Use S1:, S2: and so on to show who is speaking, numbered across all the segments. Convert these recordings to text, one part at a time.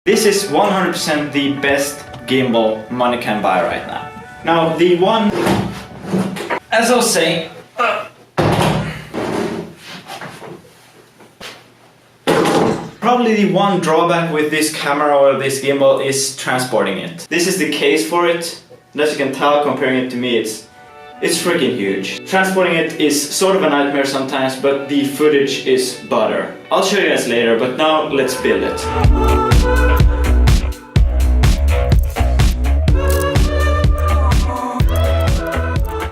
S1: This is 100% the best gimbal money can buy right now. Now the one, as I was saying, probably the one drawback with this camera or this gimbal is transporting it. This is the case for it, and as you can tell comparing it to me, it's freaking huge. Transporting it is sort of a nightmare sometimes, but the footage is butter. I'll show you guys later, but now let's build it.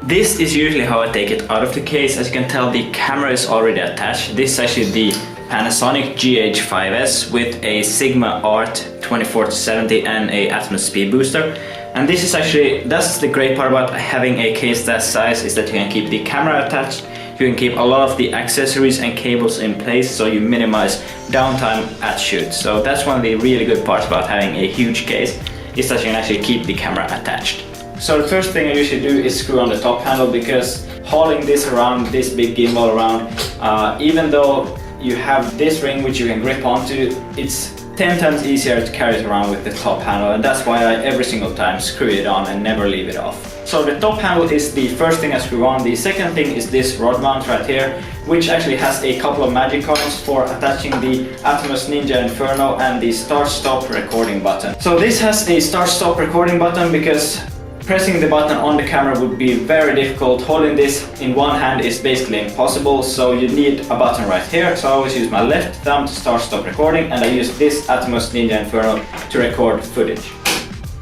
S1: This is usually how I take it out of the case. As you can tell, the camera is already attached. This is actually the Panasonic GH5s with a Sigma Art 24-70 and a Atomos Speedbooster. And this is actually, that's the great part about having a case that size, is that you can keep the camera attached, you can keep a lot of the accessories and cables in place, so you minimize downtime at shoot. So that's one of the really good parts about having a huge case, is that you can actually keep the camera attached. So the first thing I usually do is screw on the top handle, because hauling this around, this big gimbal around, even though you have this ring which you can grip onto, it's 10 times easier to carry it around with the top handle, and that's why I every single time screw it on and never leave it off. So the top handle is the first thing I screw on. The second thing is this rod mount right here, which actually has a couple of magic cards for attaching the Atomos Ninja Inferno and the start-stop recording button. So this has a start-stop recording button because pressing the button on the camera would be very difficult. Holding this in one hand is basically impossible, so you need a button right here. So I always use my left thumb to start-stop recording, and I use this Atomos Ninja Inferno to record footage.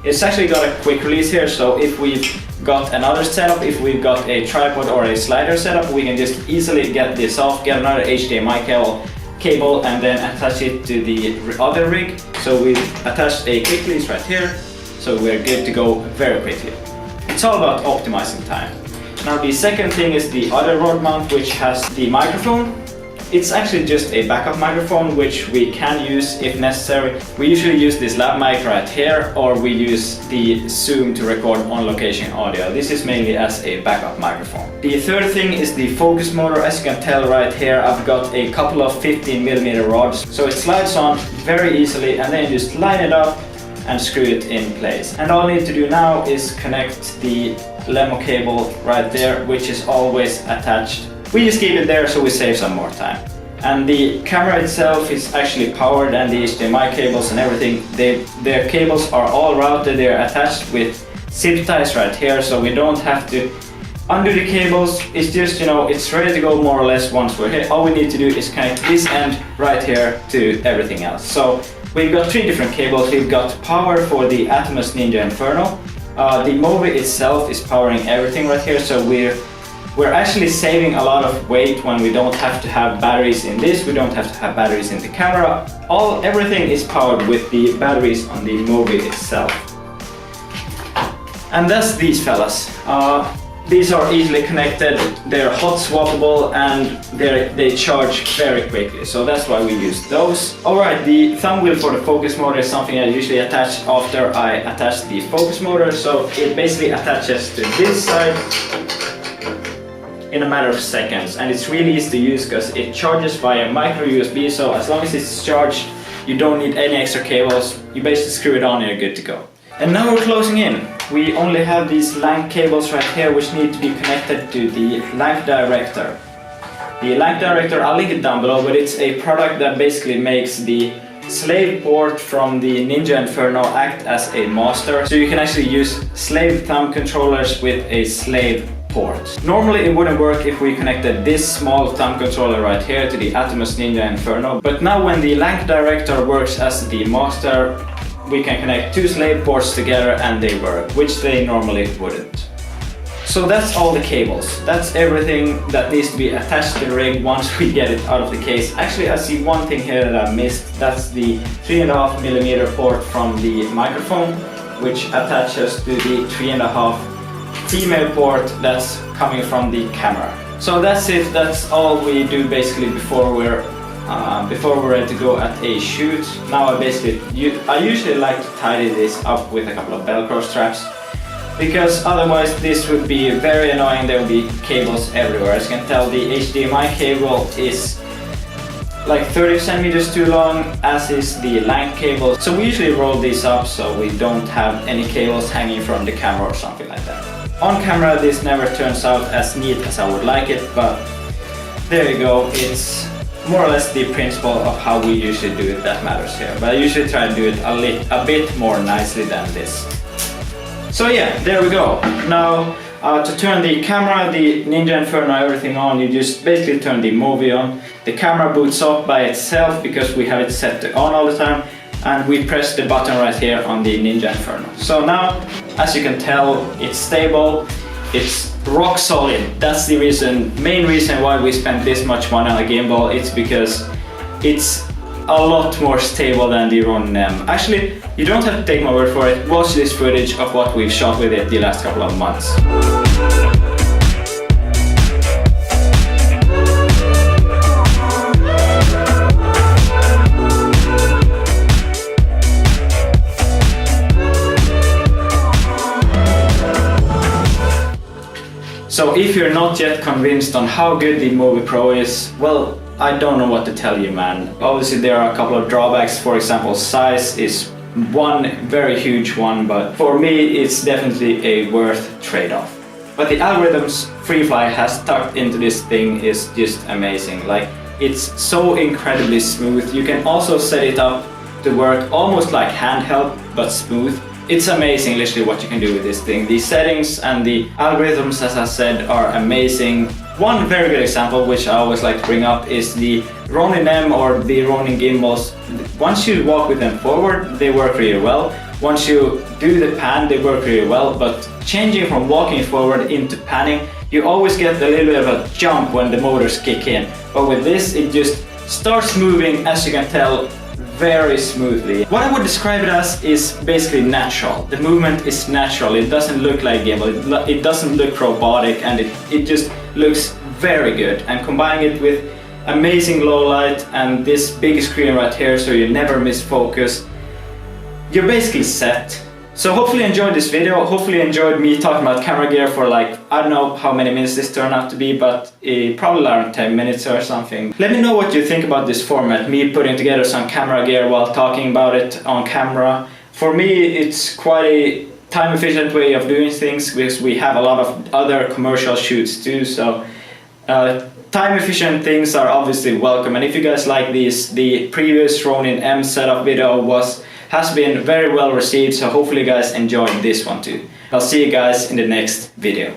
S1: It's actually got a quick release here, so if we've got another setup, if we've got a tripod or a slider setup, we can just easily get this off, get another HDMI cable and then attach it to the other rig. So we've attached a quick release right here, so we're good to go very quickly. It's all about optimizing time. Now the second thing is the other rod mount, which has the microphone. It's actually just a backup microphone which we can use if necessary. We usually use this lab mic right here, or we use the Zoom to record on location audio. This is mainly as a backup microphone. The third thing is the focus motor. As you can tell right here, I've got a couple of 15mm rods, so it slides on very easily, and then you just line it up and screw it in place. And all I need to do now is connect the LEMO cable right there, which is always attached. We just keep it there so we save some more time. And the camera itself is actually powered, and the HDMI cables and everything, their cables are all routed. They're attached with zip ties right here, so we don't have to undo the cables. It's just, you know, it's ready to go more or less once we're here. All we need to do is connect this end right here to everything else. So we've got three different cables. We've got power for the Atomos Ninja Inferno. The Mōvi itself is powering everything right here, so we're actually saving a lot of weight when we don't have to have batteries in this, we don't have to have batteries in the camera. Everything is powered with the batteries on the Mōvi itself. And that's these fellas. These are easily connected, they're hot swappable, and they charge very quickly, so that's why we use those. Alright, the thumb wheel for the focus motor is something I usually attach after I attach the focus motor, so it basically attaches to this side in a matter of seconds, and it's really easy to use because it charges via micro USB, so as long as it's charged, you don't need any extra cables. You basically screw it on and you're good to go. And now we're closing in. We only have these LANC cables right here, which need to be connected to the LancDirector. The LancDirector, I'll link it down below, but it's a product that basically makes the slave port from the Ninja Inferno act as a master. So you can actually use slave thumb controllers with a slave port. Normally it wouldn't work if we connected this small thumb controller right here to the Atomos Ninja Inferno, but now when the LancDirector works as the master, we can connect two slave ports together and they work, which they normally wouldn't. So that's all the cables. That's everything that needs to be attached to the rig once we get it out of the case. Actually, I see one thing here that I missed. That's the 3.5mm port from the microphone, which attaches to the 3.5 female port that's coming from the camera. So that's it. That's all we do basically before we're ready to go at a shoot. Now I usually like to tidy this up with a couple of Velcro straps, because otherwise this would be very annoying. There would be cables everywhere. As you can tell, the HDMI cable is like 30 centimeters too long, as is the LANC cable. So we usually roll these up so we don't have any cables hanging from the camera or something like that. On camera this never turns out as neat as I would like it, but there you go. It's more or less the principle of how we usually do it that matters here. But I usually try to do it a bit more nicely than this. So yeah, there we go. Now to turn the camera, the Ninja Inferno, everything on, you just basically turn the Mōvi on. The camera boots up by itself because we have it set to on all the time, and we press the button right here on the Ninja Inferno. So now, as you can tell, it's stable, it's rock solid. That's the main reason why we spent this much money on a gimbal. It's because it's a lot more stable than the Ronin M. Actually, you don't have to take my word for it. Watch this footage of what we've shot with it the last couple of months. So if you're not yet convinced on how good the Movi Pro is, well, I don't know what to tell you, man. Obviously there are a couple of drawbacks. For example, size is one very huge one, but for me it's definitely a worth trade-off. But the algorithms Freefly has tucked into this thing is just amazing. Like, it's so incredibly smooth. You can also set it up to work almost like handheld, but smooth. It's amazing literally what you can do with this thing. The settings and the algorithms, as I said, are amazing. One very good example, which I always like to bring up, is the Ronin M or the Ronin gimbals. Once you walk with them forward, they work really well. Once you do the pan, they work really well, but changing from walking forward into panning, you always get a little bit of a jump when the motors kick in. But with this, it just starts moving, as you can tell, very smoothly. What I would describe it as is basically natural. The movement is natural. It doesn't look like gimbal. It doesn't look robotic, and it just looks very good. And combining it with amazing low light and this big screen right here, so you never miss focus, you're basically set. So hopefully you enjoyed this video. Hopefully you enjoyed me talking about camera gear for like, I don't know how many minutes this turned out to be, but probably around 10 minutes or something. Let me know what you think about this format, me putting together some camera gear while talking about it on camera. For me, it's quite a time efficient way of doing things because we have a lot of other commercial shoots too, so time efficient things are obviously welcome. And if you guys like these, the previous Ronin M setup video has been very well received, so hopefully you guys enjoyed this one too. I'll see you guys in the next video.